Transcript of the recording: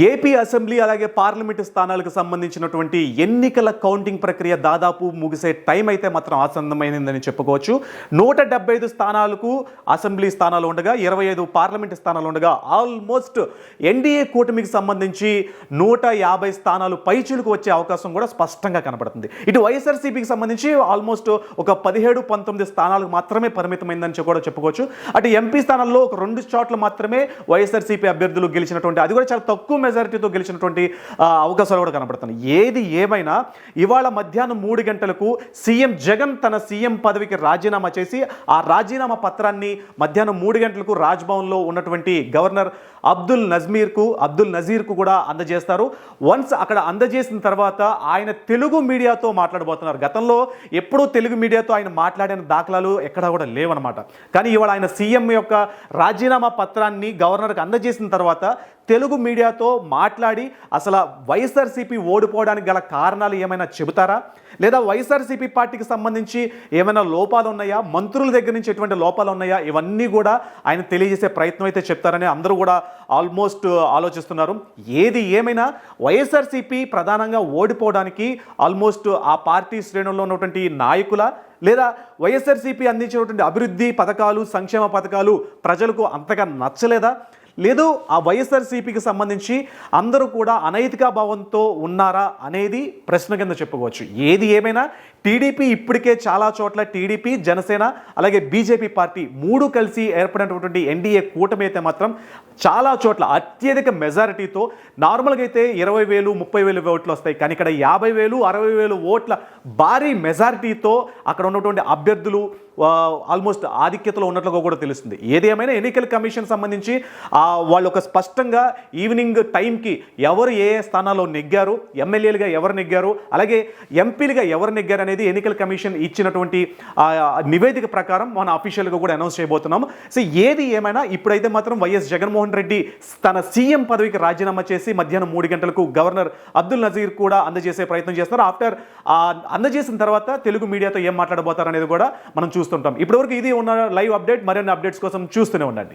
AP assembly అలాగే parliament స్థానాలకు సంబంధించినటువంటి ఎన్నికల కౌంటింగ్ ప్రక్రియ దాదాపు ముగిసే టైం అయితే మాత్రం ఆసన్నమైందని చెప్పుకోవచ్చు. 175 స్థానాలకు అసెంబ్లీ స్థానాలు ఉండగా 25 పార్లమెంటు స్థానాలు ఉండగా ఆల్మోస్ట్ ఎన్డీఏ కూటమికి సంబంధించి 150 స్థానాలు పైచిలకు వచ్చే అవకాశం కూడా స్పష్టంగా కనబడుతుంది. ఇటు వైఎస్ఆర్సీపీకి సంబంధించి ఆల్మోస్ట్ ఒక 17-19 స్థానాలకు మాత్రమే పరిమితమైందని కూడా చెప్పుకోవచ్చు. అటు ఎంపీ స్థానాల్లో ఒక 2 చోట్ల మాత్రమే వైఎస్ఆర్సీపీ అభ్యర్థులు గెలిచినటువంటి, అది కూడా చాలా తక్కువ మెజారిటీతో గెలిచినటువంటి అవకాశాలు కూడా కనబడుతున్నాయి. ఏది ఏమైనా ఇవాళ మధ్యాహ్నం 3 గంటలకు సీఎం జగన్ తన సీఎం పదవికి రాజీనామా చేసి ఆ రాజీనామా పత్రాన్ని మధ్యాహ్నం 3 గంటలకు రాజ్భవన్లో ఉన్నటువంటి గవర్నర్ అబ్దుల్ నజీర్కు కూడా అందజేస్తారు. వన్స్ అక్కడ అందజేసిన తర్వాత ఆయన తెలుగు మీడియాతో మాట్లాడబోతున్నారు. గతంలో ఎప్పుడూ తెలుగు మీడియాతో ఆయన మాట్లాడిన దాఖలాలు ఎక్కడా కూడా లేవన్నమాట. కానీ ఇవాళ ఆయన సీఎం యొక్క రాజీనామా పత్రాన్ని గవర్నర్కి అందజేసిన తర్వాత తెలుగు మీడియాతో మాట్లాడి అసలు వైఎస్ఆర్సీపీ ఓడిపోవడానికి గల కారణాలు ఏమైనా చెబుతారా, లేదా వైఎస్ఆర్సీపీ పార్టీకి సంబంధించి ఏమైనా లోపాలు ఉన్నాయా, మంత్రుల దగ్గర నుంచి ఎటువంటి లోపాలు ఉన్నాయా, ఇవన్నీ కూడా ఆయన తెలియజేసే ప్రయత్నం అయితే చెప్తారని అందరూ కూడా ఆల్మోస్ట్ ఆలోచిస్తున్నారు. ఏది ఏమైనా వైఎస్ఆర్సీపీ ప్రధానంగా ఓడిపోవడానికి ఆల్మోస్ట్ ఆ పార్టీ శ్రేణుల్లో ఉన్నటువంటి నాయకుల లేదా వైఎస్ఆర్సీపీ అందించినటువంటి అభివృద్ధి పథకాలు, సంక్షేమ పథకాలు ప్రజలకు అంతగా నచ్చలేదా, లేదు ఆ వైఎస్ఆర్సీపీకి సంబంధించి అందరూ కూడా అనైతిక భావంతో ఉన్నారా అనేది ప్రశ్న కింద చెప్పుకోవచ్చు. ఏది ఏమైనా టీడీపీ ఇప్పటికే చాలా చోట్ల టీడీపీ, జనసేన అలాగే బీజేపీ పార్టీ 3 కలిసి ఏర్పడినటువంటి ఎన్డీఏ కూటమి అయితే మాత్రం చాలా చోట్ల అత్యధిక మెజారిటీతో, నార్మల్గా అయితే 20,000, 30,000 ఓట్లు వస్తాయి, కానీ ఇక్కడ 50,000, 60,000 ఓట్ల భారీ మెజారిటీతో అక్కడ ఉన్నటువంటి అభ్యర్థులు ఆల్మోస్ట్ ఆధిక్యతలో ఉన్నట్లుగా కూడా తెలుస్తుంది. ఏదేమైనా ఎన్నికల కమిషన్ సంబంధించి వాళ్ళు ఒక స్పష్టంగా ఈవినింగ్ టైంకి ఎవరు ఏ స్థానాల్లో నెగ్గారు, ఎమ్మెల్యేలుగా ఎవరు నెగ్గారు, అలాగే ఎంపీలుగా ఎవరు నెగ్గారు అనేది ఎన్నికల కమిషన్ ఇచ్చినటువంటి నివేదిక ప్రకారం మనం అఫీషియల్గా కూడా అనౌన్స్ చేయబోతున్నాం. సో ఏది ఏమైనా ఇప్పుడైతే మాత్రం వైఎస్ జగన్మోహన్ రెడ్డి తన సీఎం పదవికి రాజీనామా చేసి మధ్యాహ్నం 3 గంటలకు గవర్నర్ అబ్దుల్ నజీర్ కూడా అందజేసే ప్రయత్నం చేస్తున్నారు. ఆఫ్టర్ అందజేసిన తర్వాత తెలుగు మీడియాతో ఏం మాట్లాడబోతారు అనేది కూడా మనం చూస్తుంటాం. ఇప్పటివరకు ఇది ఉన్న లైవ్ అప్డేట్. మరిన్ని అప్డేట్స్ కోసం చూస్తూనే ఉండండి.